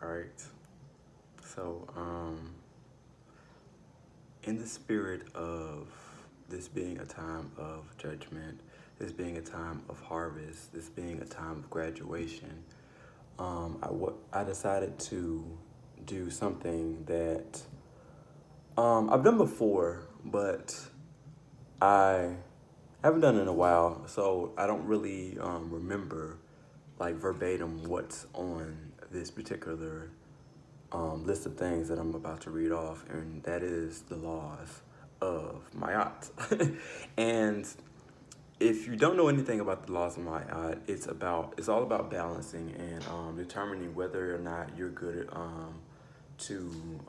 All right. So, in the spirit of this being a time of judgment, this being a time of harvest, this being a time of graduation, I decided to do something that I've done before, but I haven't done it in a while, so I don't really remember like verbatim what's on this particular list of things that I'm about to read off, and that is the laws of Maat. And if you don't know anything about the laws of Maat, it's all about balancing and determining whether or not you're good to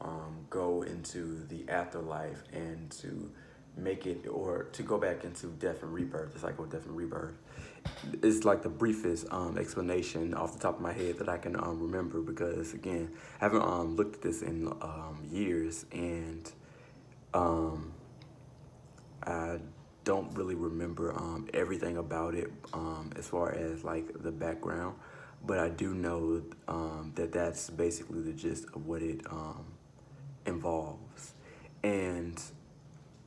go into the afterlife and to make it, or to go back into death and rebirth, the cycle of death and rebirth. It's like the briefest explanation off the top of my head that I can remember, because again, I haven't looked at this in years, and um, I don't really remember everything about it as far as like the background, but I do know that that's basically the gist of what it involves. And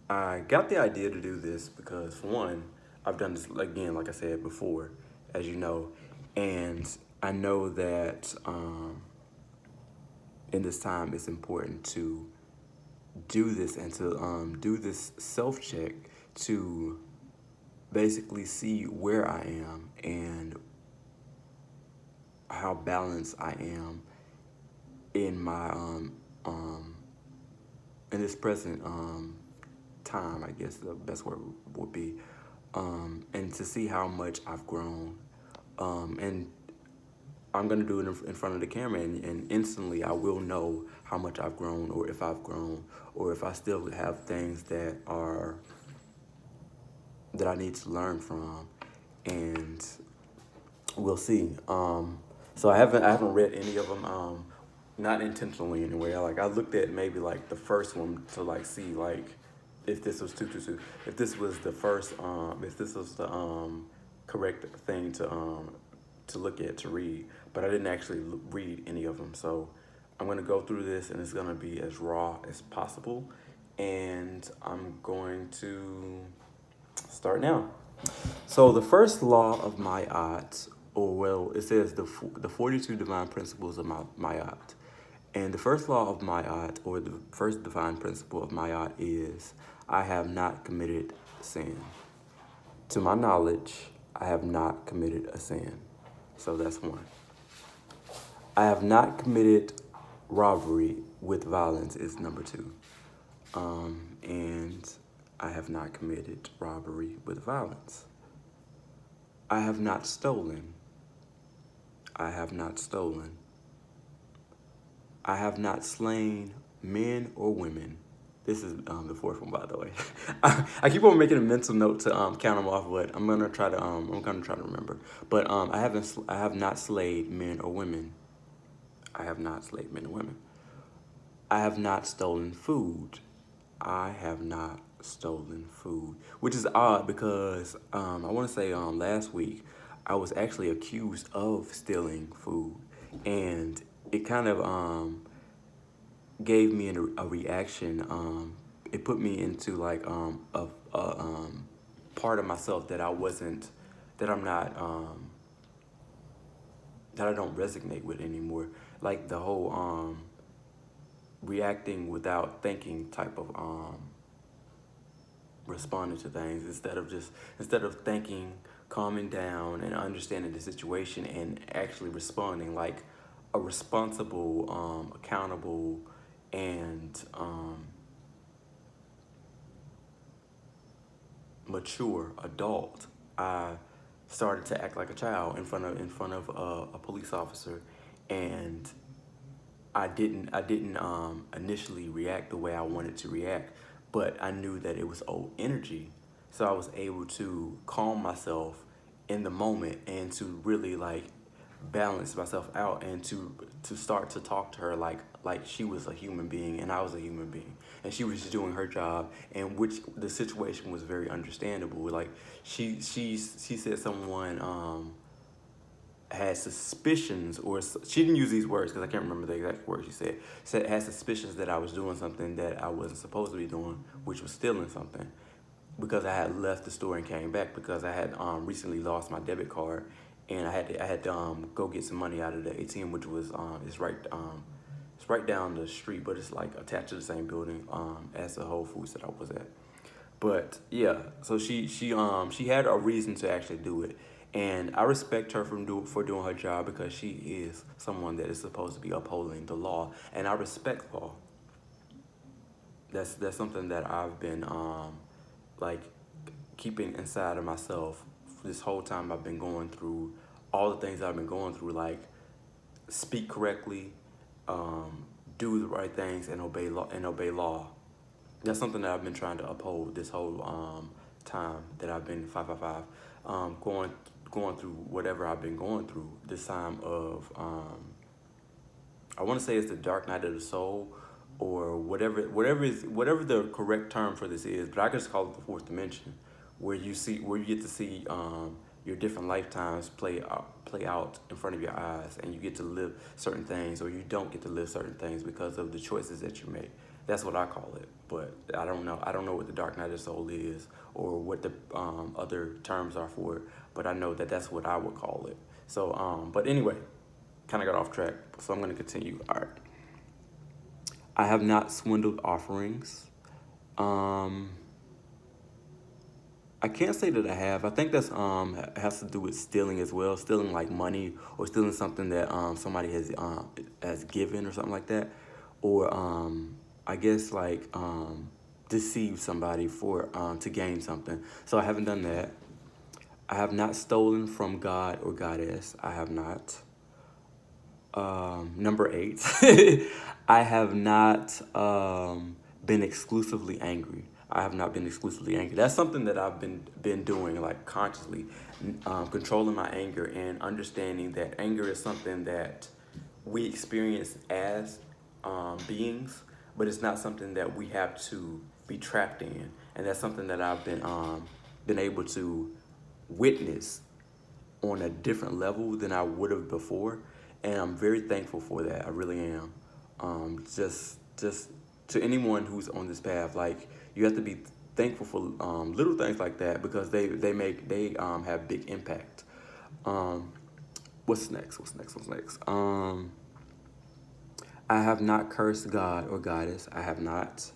I got the idea to do this because, for one, I've done this again, like I said before, as you know, and I know that in this time it's important to do this and to do this self check to basically see where I am and how balanced I am in my in this present time, I guess the best word would be, and to see how much I've grown. And I'm gonna do it in front of the camera, and instantly I will know how much I've grown, or if I've grown, or if I still have things that I need to learn from, and we'll see. So I haven't read any of them, not intentionally anyway. I looked at maybe like the first one to like see like if this was two, if this was the first, if this was the correct thing to look at, to read, but I didn't actually read any of them. So I'm gonna go through this, and it's gonna be as raw as possible, and I'm going to start now. So the first law of Ma'at, or well, it says the 42 divine principles of Ma'at. And the first law of Ma'at, or the first divine principle of Ma'at, is I have not committed sin. To my knowledge, I have not committed a sin. So that's one. I have not committed robbery with violence is number two. And I have not committed robbery with violence. I have not stolen. I have not stolen. I have not slain men or women. This is the fourth one, by the way. I keep on making a mental note to count them off, but I'm gonna try to remember. But I have not slayed men or women. I have not slayed men or women. I have not stolen food. I have not stolen food, which is odd because I want to say last week I was actually accused of stealing food, and it kind of gave me a reaction. It put me into like a part of myself that I wasn't, that I'm not, that I don't resonate with anymore. Like the whole reacting without thinking type of responding to things, instead of thinking, calming down, and understanding the situation, and actually responding like a responsible, accountable, and mature adult. I started to act like a child in front of a police officer, and I didn't initially react the way I wanted to react, but I knew that it was old energy, so I was able to calm myself in the moment and to really like balance myself out, and to start to talk to her like she was a human being and I was a human being, and she was just doing her job, and which the situation was very understandable. Like she said someone had suspicions, or she didn't use these words because I can't remember the exact words she said. Said had suspicions that I was doing something that I wasn't supposed to be doing, which was stealing something, because I had left the store and came back because I had recently lost my debit card, and I had to go get some money out of the ATM, which was it's right down the street, but it's like attached to the same building as the Whole Foods that I was at. But yeah, so she had a reason to actually do it, and I respect her for doing her job because she is someone that is supposed to be upholding the law, and I respect law. That's something that I've been like keeping inside of myself this whole time I've been going through all the things I've been going through, like speak correctly, do the right things, and obey law. That's something that I've been trying to uphold this whole time that I've been 555, going through whatever I've been going through. This time of I want to say it's the dark night of the soul, or whatever the correct term for this is, but I just call it the fourth dimension, where you get to see your different lifetimes play out in front of your eyes, and you get to live certain things, or you don't get to live certain things because of the choices that you make. That's what I call it, but I don't know. I don't know what the dark night of the soul is, or what the other terms are for it. But I know that that's what I would call it. So, but anyway, kind of got off track, so I'm going to continue. All right. I have not swindled offerings. Um, I can't say that I have. I think that's has to do with stealing as well, stealing like money, or stealing something that somebody has given, or something like that, or I guess like deceive somebody for to gain something. So I haven't done that. I have not stolen from God or goddess. I have not. Number 8, I have not been exclusively angry. I have not been exclusively angry. That's something that I've been doing, like consciously, controlling my anger and understanding that anger is something that we experience as beings, but it's not something that we have to be trapped in. And that's something that I've been able to witness on a different level than I would have before, and I'm very thankful for that. I really am. Just to anyone who's on this path, like you have to be thankful for little things like that, because they have big impact. What's next? What's next? I have not cursed God or goddess. I have not.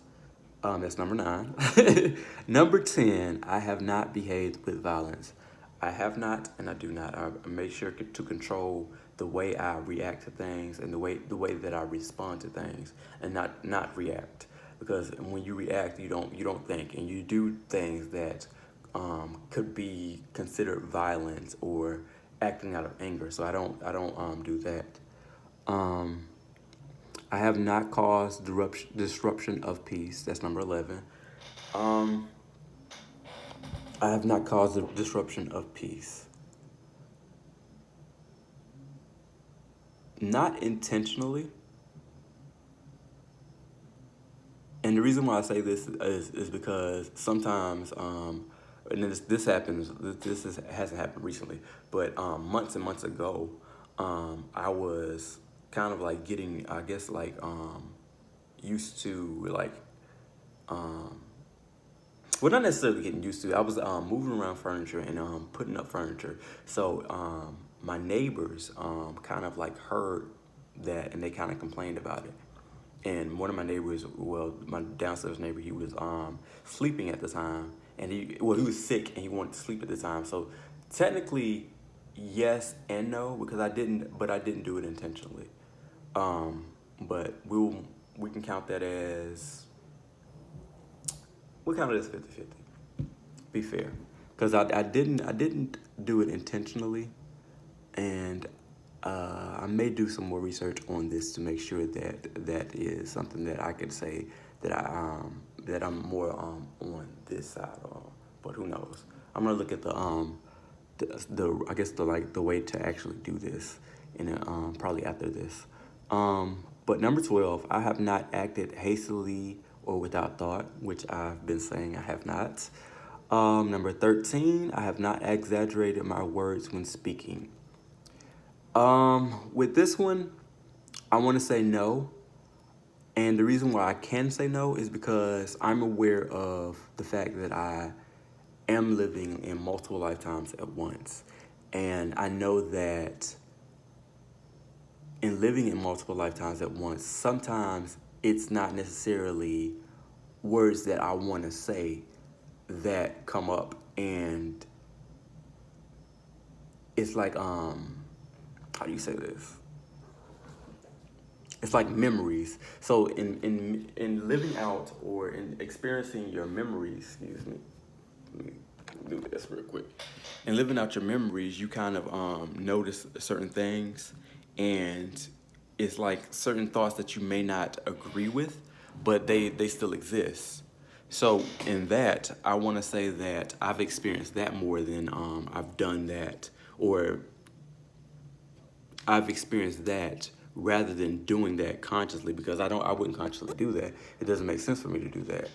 That's number 9. Number 10, I have not behaved with violence. I have not, and I do not. I make sure to control the way I react to things, and the way that I respond to things, and not react. Because when you react, you don't think, and you do things that could be considered violence or acting out of anger. So I don't do that. I have not caused disruption of peace. That's number 11. I have not caused the disruption of peace. Not intentionally. And the reason why I say this is because sometimes, and this happens, hasn't happened recently, but months and months ago, I was kind of like getting, I guess, like used to, like, well, not necessarily getting used to. I was moving around furniture and putting up furniture. So my neighbors kind of like heard that, and they kind of complained about it. And one of my neighbors, well, my downstairs neighbor, he was sleeping at the time, and he was sick and he wanted to sleep at the time. So technically, yes and no, because I didn't do it intentionally. But we can count that as, we'll count it as 50-50. Be fair, because I didn't do it intentionally, and I may do some more research on this to make sure that is something that I could say that that I'm more on this side of. But who knows? I'm gonna look at the I guess the way to actually do this, and probably after this. But number 12, I have not acted hastily or without thought, which I've been saying I have not. Number 13, I have not exaggerated my words when speaking. With this one, I want to say no. And the reason why I can say no is because I'm aware of the fact that I am living in multiple lifetimes at once. And I know that in living in multiple lifetimes at once, sometimes it's not necessarily words that I want to say that come up, and it's like how do you say this? It's like memories. So in living out or in experiencing your memories, excuse me, let me do this real quick. In living out your memories, you kind of notice certain things, and it's like certain thoughts that you may not agree with, but they still exist. So in that, I want to say that I've experienced that more than I've done that, or I've experienced that rather than doing that consciously, because I wouldn't consciously do that. It doesn't make sense for me to do that.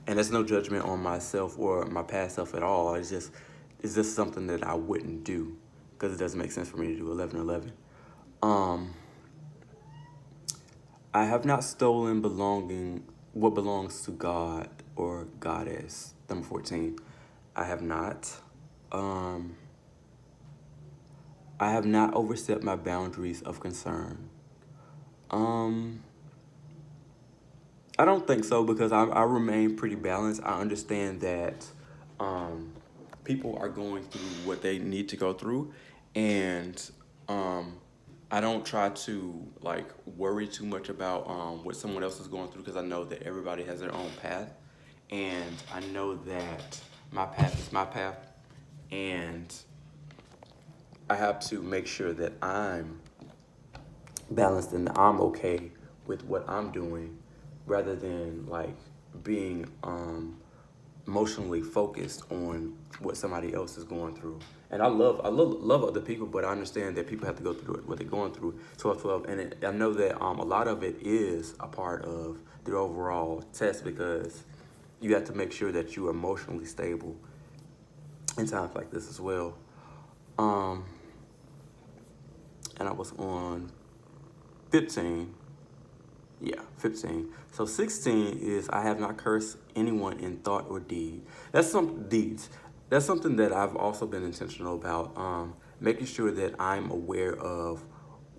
And there's no judgment on myself or my past self at all. It's just something that I wouldn't do because it doesn't make sense for me to do 11:11. Um, I have not stolen what belongs to God or Goddess. Number 14. I have not. Um, I have not overstepped my boundaries of concern. Um, I don't think so because I remain pretty balanced. I understand that um, people are going through what they need to go through, and um, I don't try to like worry too much about what someone else is going through because I know that everybody has their own path, and I know that my path is my path, and I have to make sure that I'm balanced and I'm okay with what I'm doing rather than like being emotionally focused on what somebody else is going through. And I love other people, but I understand that people have to go through what they're going through. 12:12, and I know that a lot of it is a part of the overall test because you have to make sure that you are emotionally stable in times like this as well. Um, and I was on 15. Yeah, 15. So 16 is I have not cursed anyone in thought or deed. That's some deeds. That's something that I've also been intentional about, making sure that I'm aware of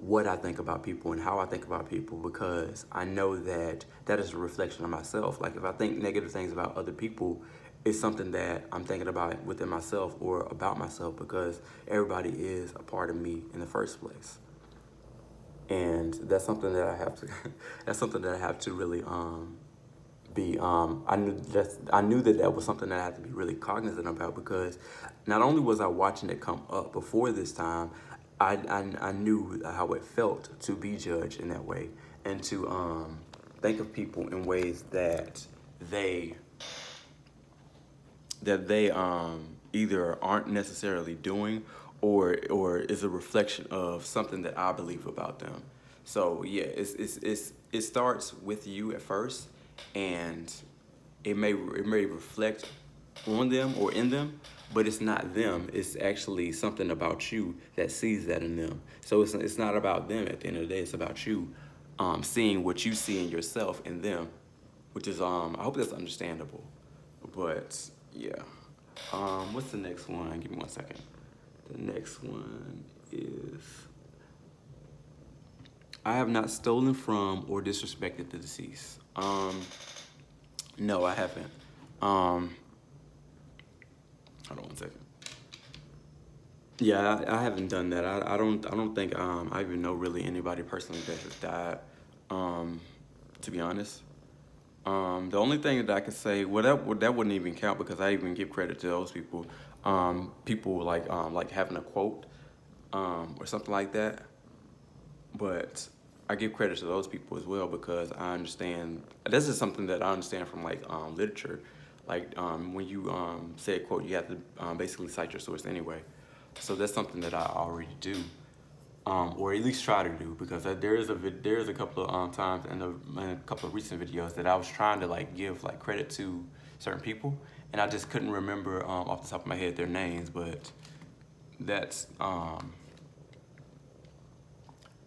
what I think about people and how I think about people because I know that that is a reflection of myself. Like if I think negative things about other people, it's something that I'm thinking about within myself or about myself because everybody is a part of me in the first place, and that's something that I have to that's something that I have to really be I knew that that was something that I had to be really cognizant about because not only was I watching it come up before this time, I knew how it felt to be judged in that way and to think of people in ways they that they either aren't necessarily doing or is a reflection of something that I believe about them. So yeah, it starts with you at first, and it may reflect on them or in them, but it's not them. It's actually something about you that sees that in them. So it's not about them at the end of the day. It's about you seeing what you see in yourself in them, which is I hope that's understandable. But yeah. What's the next one? Give me 1 second. The next one is I have not stolen from or disrespected the deceased. No, I haven't. Hold on 1 second. Yeah, I haven't done that. I don't think I even know really anybody personally that has died. Um, to be honest. The only thing that I could say, well, that wouldn't even count because I even give credit to those people. People like having a quote, or something like that. But I give credit to those people as well because I understand. This is something that I understand from like literature. Like when you say a quote, you have to basically cite your source anyway. So that's something that I already do, or at least try to do, because there is a couple of times in a couple of recent videos that I was trying to like give like credit to certain people, and I just couldn't remember off the top of my head their names, but that's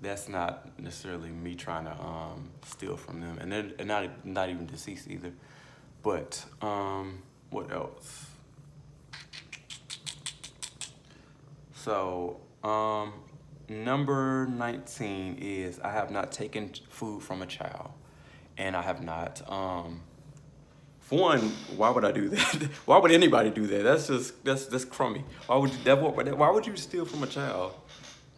that's not necessarily me trying to steal from them, and they're not even deceased either. But what else? So number 19 is I have not taken food from a child, and I have not. For one, why would I do that? Why would anybody do that? That's crummy. Why would you steal from a child?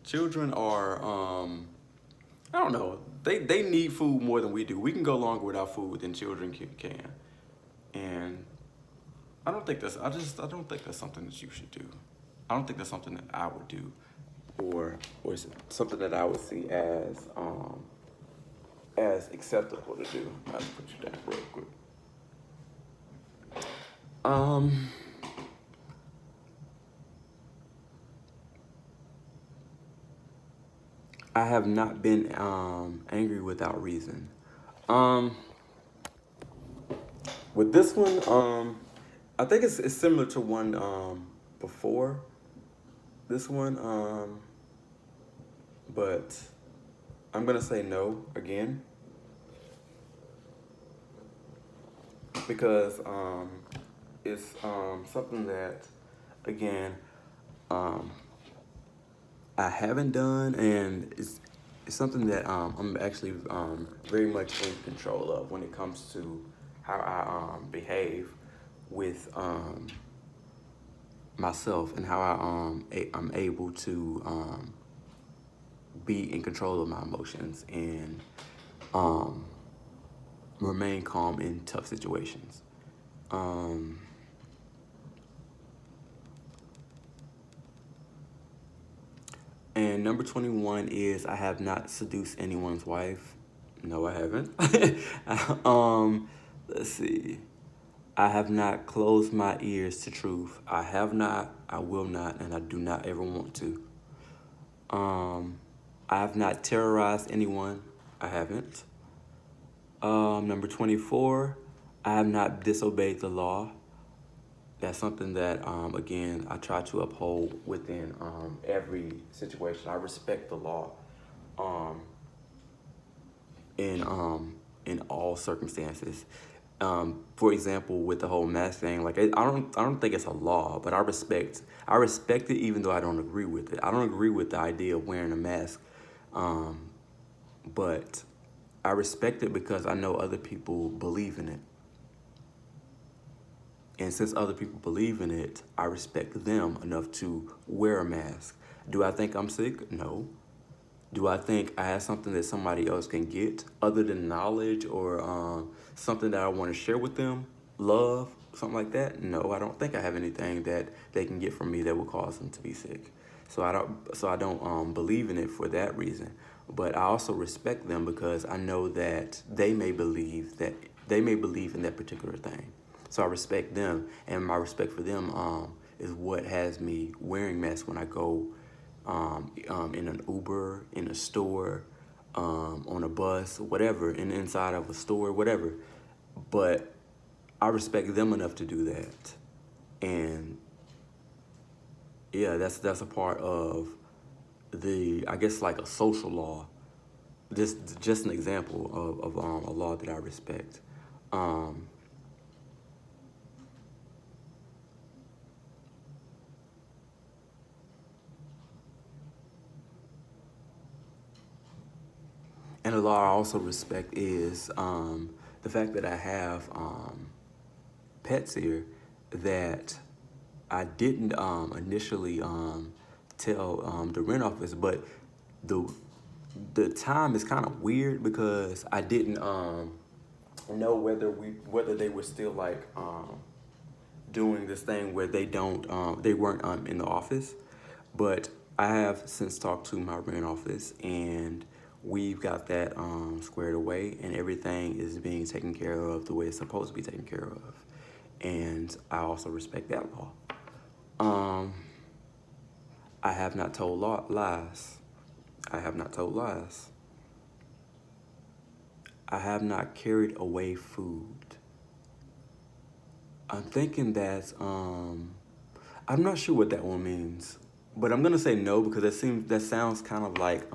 Children are I don't know. They need food more than we do. We can go longer without food than children can. And I don't think that's something that you should do. I don't think that's something that I would do, or something that I would see as acceptable to do. I'll put you down real quick. Um, I have not been angry without reason. Um, with this one, I think it's similar to one before this one, but I'm gonna say no again because it's something that again um, I haven't done, and it's something that I'm actually very much in control of when it comes to how I behave with myself and how I'm able to be in control of my emotions and um, remain calm in tough situations. Um, and number 21 is I have not seduced anyone's wife. No, I haven't. Let's see. I have not closed my ears to truth. I have not, I will not, and I do not ever want to. Um, I have not terrorized anyone. I haven't. Number 24, I have not disobeyed the law. That's something that, again, I try to uphold within every situation. I respect the law um, in all circumstances. For example, with the whole mask thing, like I don't think it's a law, but I respect it even though I don't agree with it. I don't agree with the idea of wearing a mask, um, but I respect it because I know other people believe in it. And since other people believe in it, I respect them enough to wear a mask. Do I think I'm sick? No. Do I think I have something that somebody else can get other than knowledge or something that I want to share with them? Love, something like that? No, I don't think I have anything that they can get from me that will cause them to be sick. So I don't believe in it for that reason. But I also respect them because I know that they may believe in that particular thing. So I respect them, and my respect for them is what has me wearing masks when I go in an Uber, in a store, on a bus, whatever, in the inside of a store, whatever. But I respect them enough to do that, and yeah, that's a part of the, I guess, like a social law. Just an example of a law that I respect. Um, And the law I also respect is the fact that I have pets here that I didn't initially tell the rent office, but the the time is kind of weird because I didn't know whether they were still like doing this thing where they weren't in the office, but I have since talked to my rent office and we've got that squared away and everything is being taken care of the way it's supposed to be taken care of, and I also respect that law. Um, I have not told lies. I have not told lies. I have not carried away food. I'm thinking that I'm not sure what that one means, but I'm gonna say no because that sounds kind of like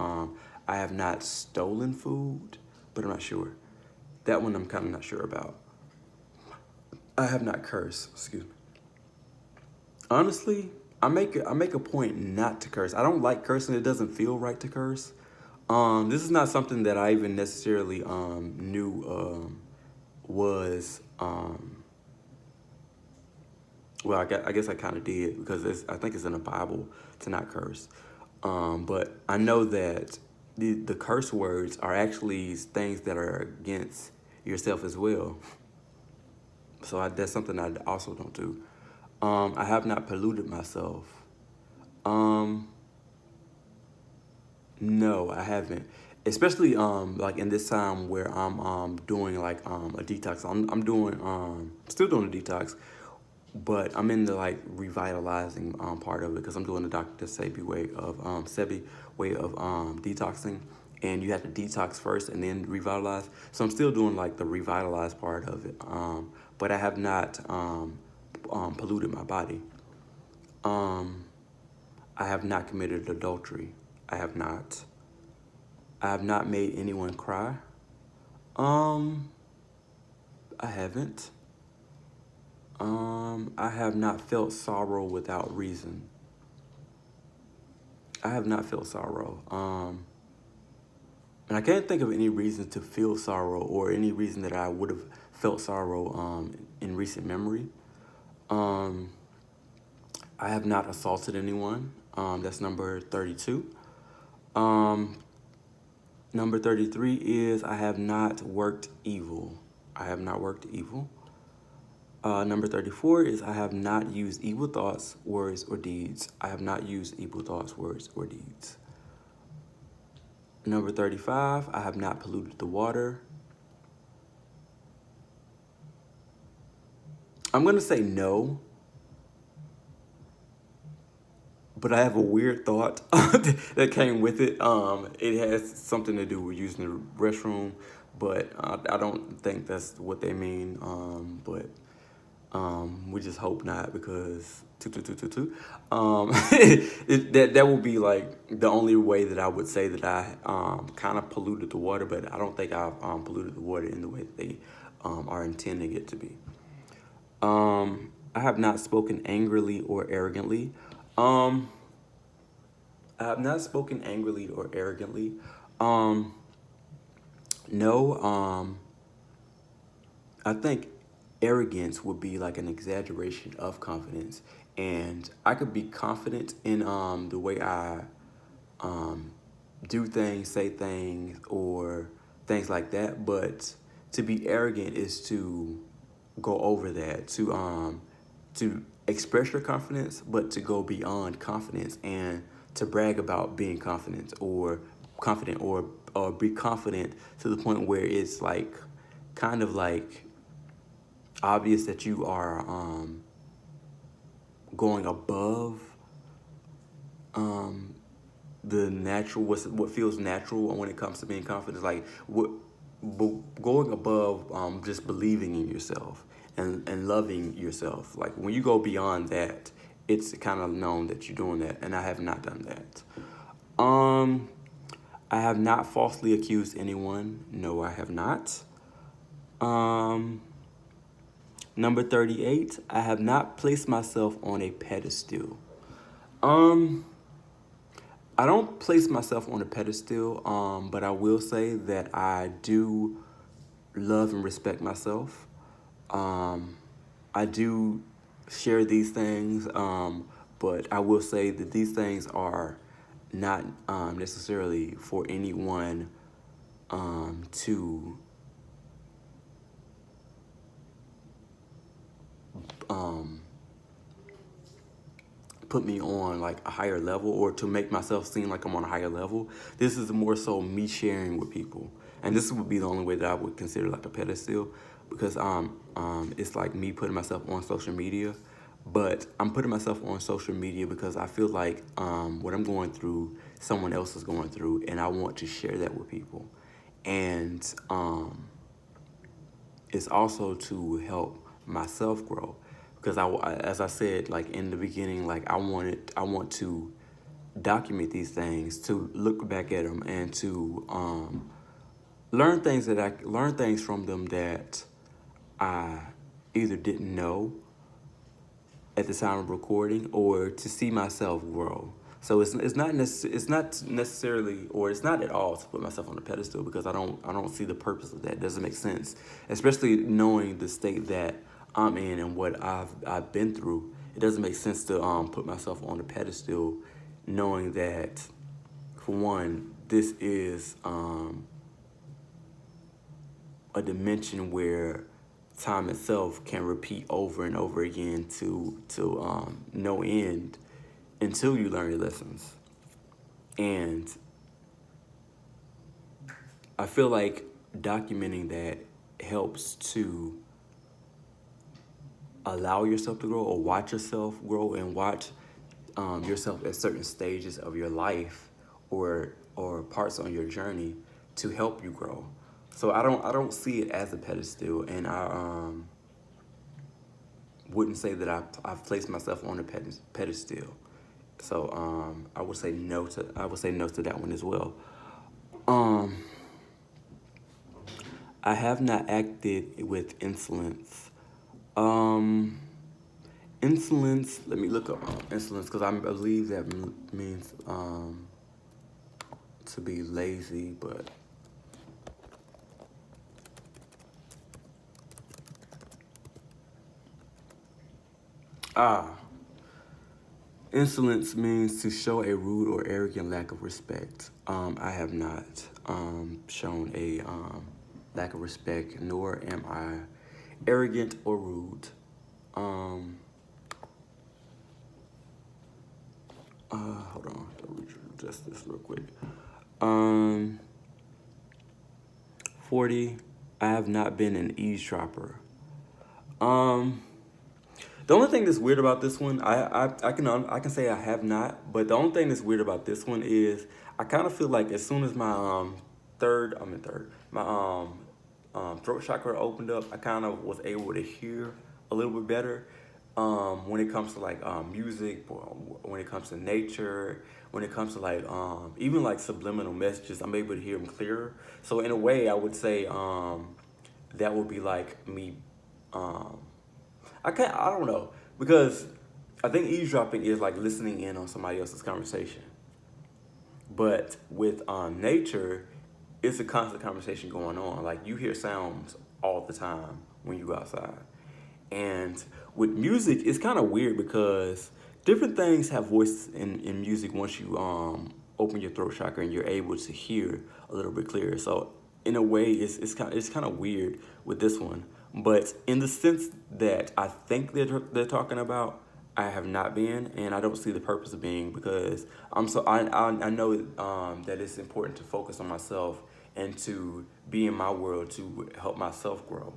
I have not stolen food, but I'm not sure. That one I'm kind of not sure about. I have not cursed. Excuse me. Honestly, I make a point not to curse. I don't like cursing. It doesn't feel right to curse. This is not something that I even necessarily knew was well. I guess I kind of did because I think it's in the Bible to not curse. But I know that the curse words are actually things that are against yourself as well. So that's something I also don't do. I have not polluted myself. Um, no, I haven't. Especially like in this time where I'm doing like a detox. I'm doing still doing a detox, but I'm in the like revitalizing part of it because I'm doing the Dr. Sebi way of detoxing, and you have to detox first and then revitalize. So I'm still doing like the revitalized part of it, but I have not polluted my body. Um, I have not committed adultery. I have not. I have not made anyone cry. Um, I haven't. I have not felt sorrow without reason. I have not felt sorrow. And I can't think of any reason to feel sorrow or any reason that I would have felt sorrow in recent memory. Um, I have not assaulted anyone. That's number 32. Um, Number 33 is I have not worked evil. I have not worked evil. Number 34 is I have not used evil thoughts, words, or deeds. I have not used evil thoughts, words, or deeds. Number 35, I have not polluted the water. I'm going to say no, but I have a weird thought that came with it. It has something to do with using the restroom, but I don't think that's what they mean. But we just hope not because two. That would be like the only way that I would say that I kind of polluted the water, but I don't think I've polluted the water in the way that they are intending it to be. I have not spoken angrily or arrogantly. Um, I have not spoken angrily or arrogantly. Um, no. I think arrogance would be like an exaggeration of confidence, and I could be confident in the way I um, do things, say things, or things like that. But to be arrogant is to go over that, to express your confidence, but to go beyond confidence and to brag about being confident or be confident to the point where it's like kind of like obvious that you are going above um, the natural, what feels natural when it comes to being confident. Like going above just believing in yourself and loving yourself. Like when you go beyond that, it's kind of known that you're doing that, and I have not done that. Um, I have not falsely accused anyone. No, I have not. Um, Number 38, I have not placed myself on a pedestal. Um, I don't place myself on a pedestal, but I will say that I do love and respect myself. Um, I do share these things, but I will say that these things are not necessarily for anyone to um, put me on like a higher level or to make myself seem like I'm on a higher level. This is more so me sharing with people. And this would be the only way that I would consider like a pedestal because it's like me putting myself on social media. But I'm putting myself on social media because I feel like what I'm going through, someone else is going through, and I want to share that with people. And it's also to help myself grow because as I said, like in the beginning, like I want to document these things, to look back at them, and to learn things from them that I either didn't know at the time of recording, or to see myself grow. So it's not necessarily, or it's not at all, to put myself on a pedestal, because I don't see the purpose of that. It doesn't make sense, especially knowing the state that I'm in and what I've been through. It doesn't make sense to put myself on a pedestal, knowing that, for one, this is a dimension where time itself can repeat over and over again to no end, until you learn your lessons. And I feel like documenting that helps to allow yourself to grow, or watch yourself grow, and watch yourself at certain stages of your life, or parts on your journey, to help you grow. So I don't see it as a pedestal, and I wouldn't say that I've placed myself on a pedestal. So I would say no to that one as well. Um, I have not acted with insolence. Um, Insolence. Let me look up insolence, because I believe that means to be lazy, but ah, insolence means to show a rude or arrogant lack of respect. I have not shown a lack of respect, nor am I arrogant or rude. Um, Hold on, I'll adjust this real quick. Um, 40. I have not been an eavesdropper. Um, The only thing that's weird about this one, I can say I have not, but the only thing that's weird about this one is, I kind of feel like as soon as my my throat chakra opened up, I kind of was able to hear a little bit better. When it comes to like music, when it comes to nature, when it comes to like even like subliminal messages, I'm able to hear them clearer. So in a way, I would say that would be like me. Um, I don't know, because I think eavesdropping is like listening in on somebody else's conversation. But with nature, it's a constant conversation going on. Like, you hear sounds all the time when you go outside. And with music, it's kind of weird, because different things have voices in music once you open your throat chakra and you're able to hear a little bit clearer. So in a way, it's kind of weird with this one. But in the sense that I think they're talking about, I have not been, and I don't see the purpose of being, because I know that it's important to focus on myself, and to be in my world to help myself grow.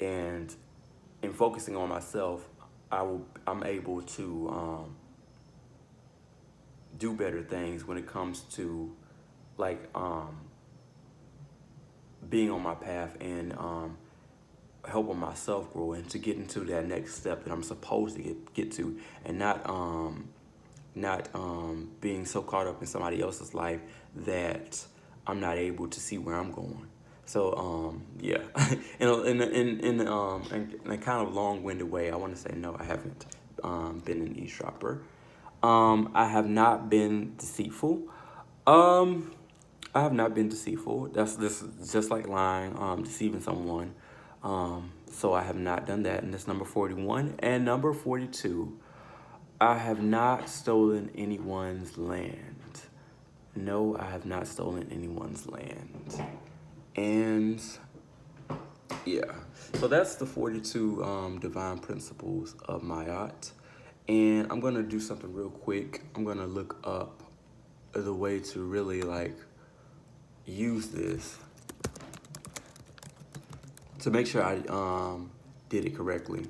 And in focusing on myself, I'm able to do better things when it comes to like being on my path, and helping myself grow, and to get into that next step that I'm supposed to get to, and not being so caught up in somebody else's life that I'm not able to see where I'm going. So yeah, in a kind of long-winded way, I want to say no, I haven't been an eavesdropper. I have not been deceitful. Um, I have not been deceitful. That's this just like lying, deceiving someone. So I have not done that, and that's number 41. And number 42, I have not stolen anyone's land. No, I have not stolen anyone's land. And yeah, so that's the 42 divine principles of Maat. And I'm gonna do something real quick. I'm gonna look up the way to really like use this, to make sure I did it correctly.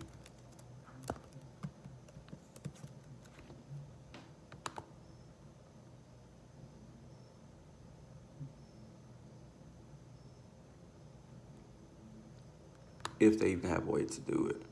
If they even have a way to do it.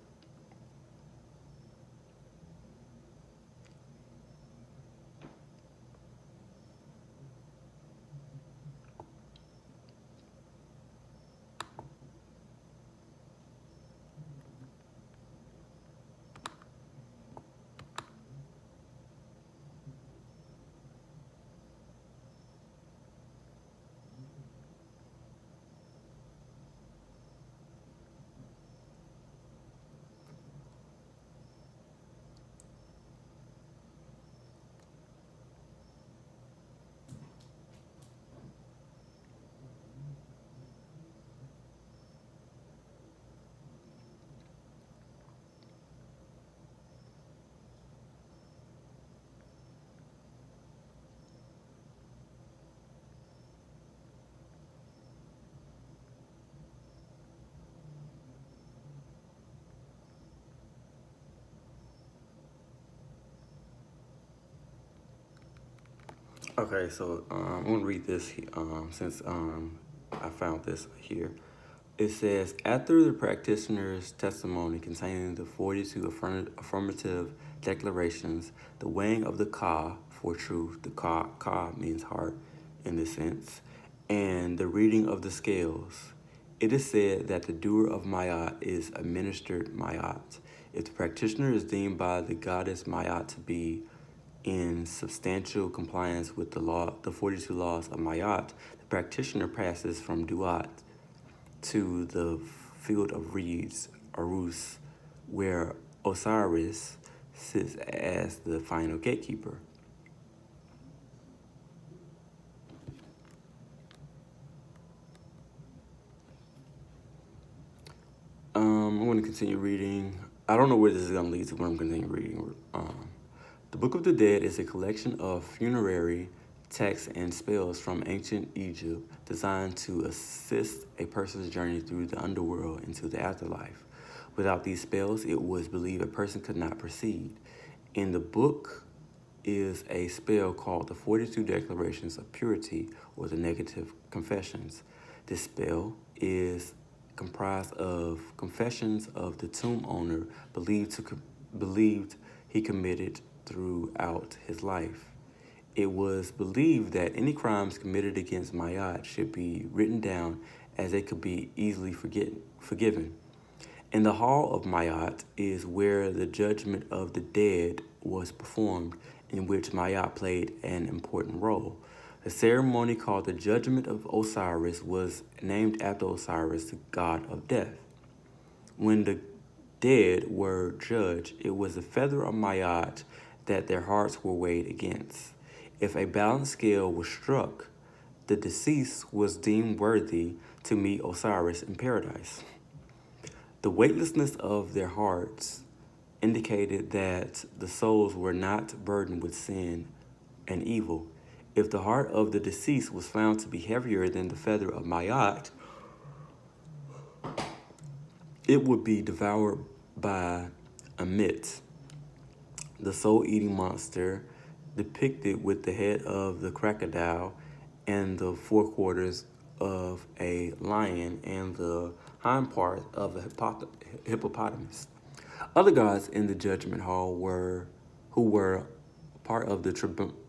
Okay, so I'm going to read this since I found this here. It says, after the practitioner's testimony containing the 42 affirmative declarations, the weighing of the ka for truth, the ka means heart in this sense, and the reading of the scales, it is said that the doer of Mayat is administered Mayat. If the practitioner is deemed by the goddess Mayat to be in substantial compliance with the 42 laws of Mayat, the practitioner passes from Duat to the field of reeds, Arus, where Osiris sits as the final gatekeeper. I'm going to continue reading. I don't know where this is going to lead to, but I'm going to continue reading. The Book of the Dead is a collection of funerary texts and spells from ancient Egypt designed to assist a person's journey through the underworld into the afterlife. Without these spells, it was believed a person could not proceed. In the book is a spell called the 42 Declarations of Purity, or the Negative Confessions. This spell is comprised of confessions of the tomb owner believed he committed throughout his life. It was believed that any crimes committed against Mayat should be written down as they could be easily forgiven. In the Hall of Mayat is where the judgment of the dead was performed, in which Mayat played an important role. The ceremony called the Judgment of Osiris was named after Osiris, the god of death. When the dead were judged, it was the feather of Mayat that their hearts were weighed against. If a balanced scale was struck, the deceased was deemed worthy to meet Osiris in paradise. The weightlessness of their hearts indicated that the souls were not burdened with sin and evil. If the heart of the deceased was found to be heavier than the feather of Mayat, it would be devoured by Amit, the soul-eating monster depicted with the head of the crocodile and the forequarters of a lion and the hind part of a hippopotamus. Other gods in the judgment hall who were part of the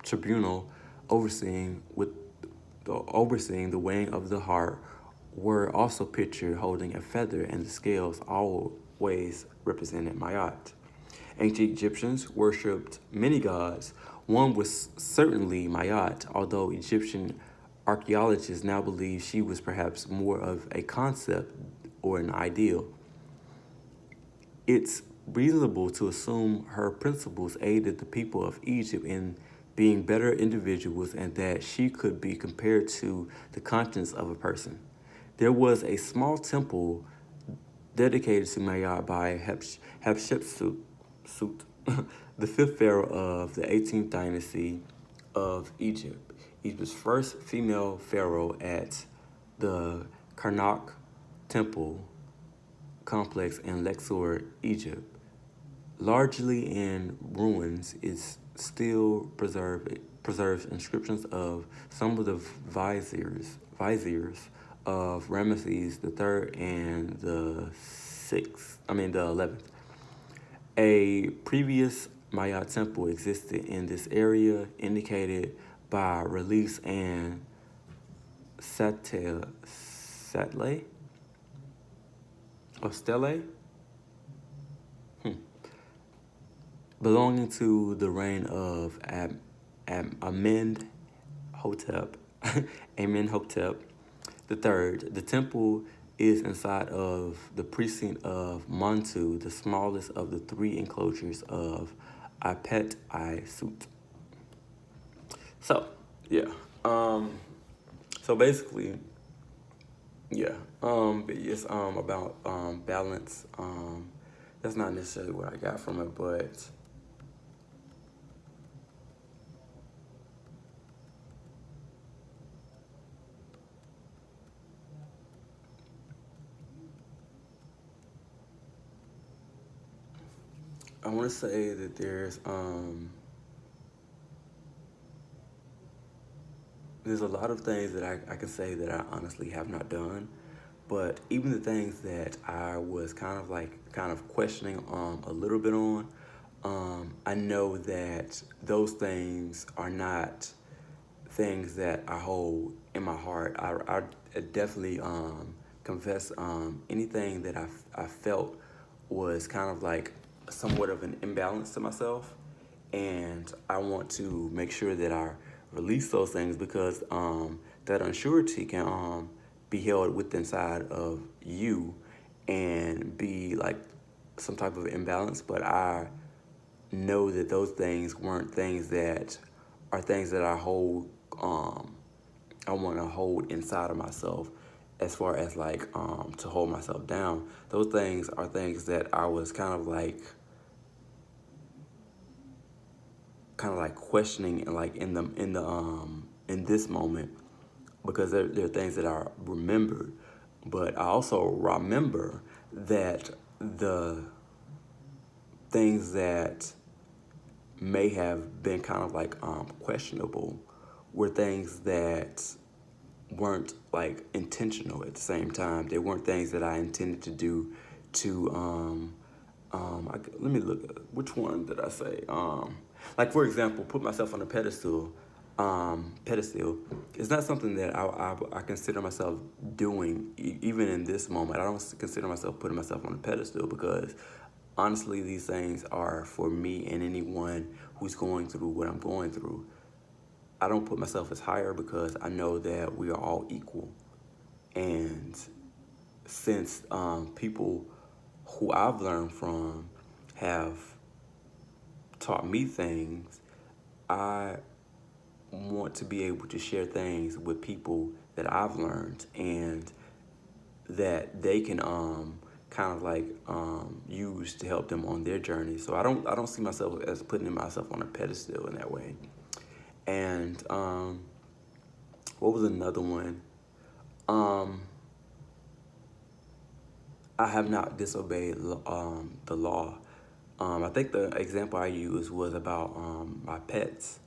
tribunal overseeing the weighing of the heart were also pictured holding a feather, and the scales always represented Mayat. Ancient Egyptians worshipped many gods. One was certainly Mayat, although Egyptian archaeologists now believe she was perhaps more of a concept or an ideal. It's reasonable to assume her principles aided the people of Egypt in being better individuals and that she could be compared to the conscience of a person. There was a small temple dedicated to Mayat by Hatshepsut, the fifth pharaoh of the 18th dynasty of Egypt. Egypt's first female pharaoh at the Karnak Temple complex in Luxor, Egypt. Largely in ruins, it still preserves inscriptions of some of the viziers of Ramesses III and the 11th. A previous Maya temple existed in this area, indicated by reliefs and stelae or stelae belonging to the reign of Amenhotep, Amenhotep the third. The temple is inside of the precinct of Montu, the smallest of the three enclosures of Apet I Sut. So, yeah. So basically, yeah. It's about balance. That's not necessarily what I got from it, but I want to say that there's there's a lot of things that I can say that I honestly have not done, but even the things that I was kind of questioning a little bit on, I know that those things are not things that I hold in my heart. I definitely confess anything that I felt was kind of like somewhat of an imbalance to myself, and I want to make sure that I release those things because that unsurety can be held within inside of you and be like some type of imbalance. But I know that those things weren't things that are things that um, I want to hold inside of myself as far as like to hold myself down. Those things are things that I was kind of like questioning and like in this moment because they're things that I remembered, but I also remember that the things that may have been kind of like questionable were things that weren't like intentional at the same time. They weren't things that I intended to do to let me look. Which one did I say? Like for example, put myself on a pedestal. Pedestal. It's not something that I consider myself doing even in this moment. I don't consider myself putting myself on a pedestal because honestly, these things are for me and anyone who's going through what I'm going through. I don't put myself as higher because I know that we are all equal. And since people who I've learned from have taught me things, I want to be able to share things with people that I've learned and that they can kind of like use to help them on their journey. So I don't see myself as putting myself on a pedestal in that way. And what was another one? Um, I have not disobeyed the law. I think the example I used was about my pets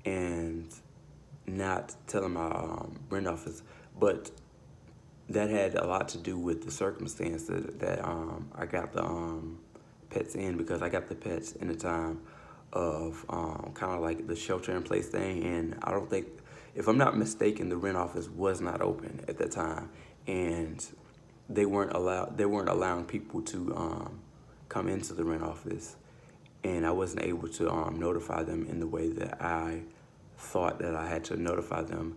and not telling my rent office, but that had a lot to do with the circumstance that I got the pets in because I got the pets in the time of kind of like the shelter in place thing, and I don't think, if I'm not mistaken, the rent office was not open at that time, and they weren't allowing people to come into the rent office, and I wasn't able to notify them in the way that I thought that I had to notify them.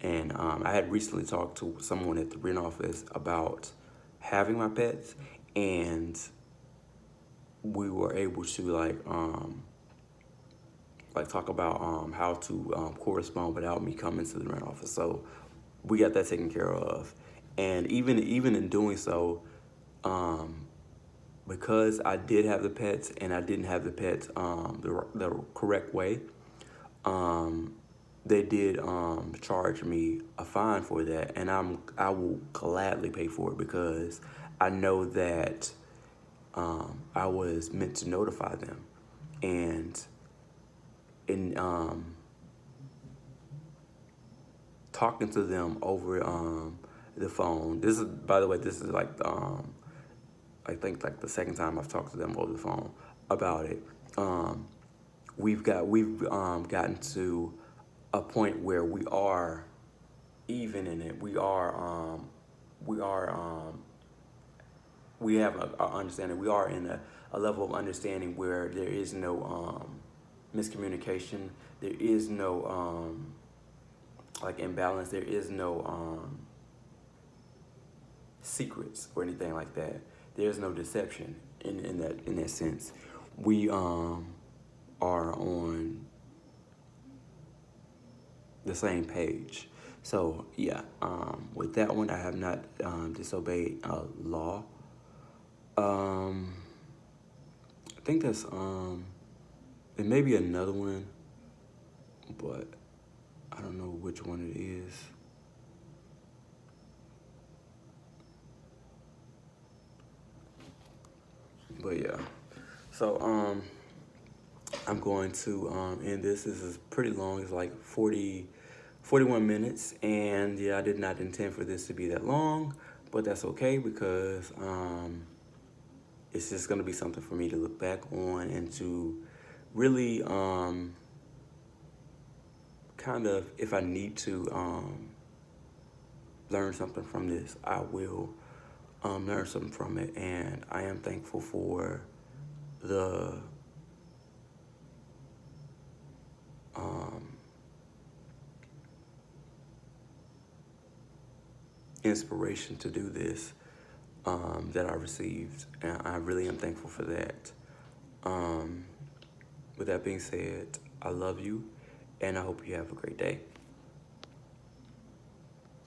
And I had recently talked to someone at the rent office about having my pets, and we were able to like talk about how to correspond without me coming to the rent office. So we got that taken care of, and even in doing so, um, because I did have the pets and I didn't have the pets the correct way, um, they did charge me a fine for that, and I will gladly pay for it because I know that I was meant to notify them, and in talking to them over the phone. This is, by the way, this is like I think like the second time I've talked to them over the phone about it. Um, we've gotten to a point where we are even in it. We are we have a understanding. We are in a level of understanding where there is no miscommunication. There is no like imbalance. There is no secrets or anything like that. There's no deception in that sense. We are on the same page. So yeah, with that one, I have not disobeyed law. Um, I think that's there may be another one, but I don't know which one it is. But yeah, so I'm going to end this. This is pretty long. It's like 41 minutes, and yeah, I did not intend for this to be that long, but that's okay because it's just going to be something for me to look back on and to really kind of, if I need to learn something from this, I will learn something from it. And I am thankful for the inspiration to do this that I received, and I really am thankful for that. With that being said, I love you, and I hope you have a great day.